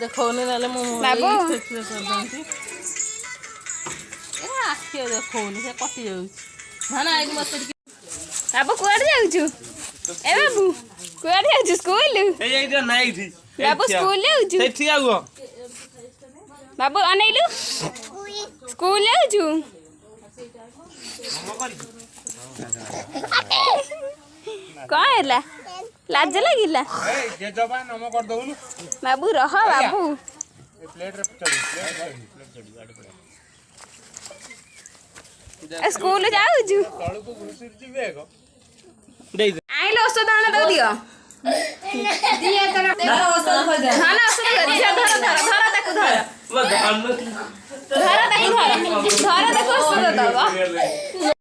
देखौनी ना मो बाबू आखि देखौनी से कटि जाउछ धाना आइ मत बाबू कुआडे जाउछु ए बाबू कुआडे जाउछु स्कूल एइटा नाइ थी बाबू स्कूल जाउछु सेठी आगो बाबू अनैलु स्कूल जाउछु कौन है लाज लगिला जे जबा नम कर दउनु बाबू रह बाबू प्लेट रे चढ़ी स्कूल जाउछु तळु को घुसुर जिबे को दे आइलो औषध आना दो दियो दिए तर औषध हो जा हां ना औषध धर धर धर ताकू धर वो धान धर ताकू धर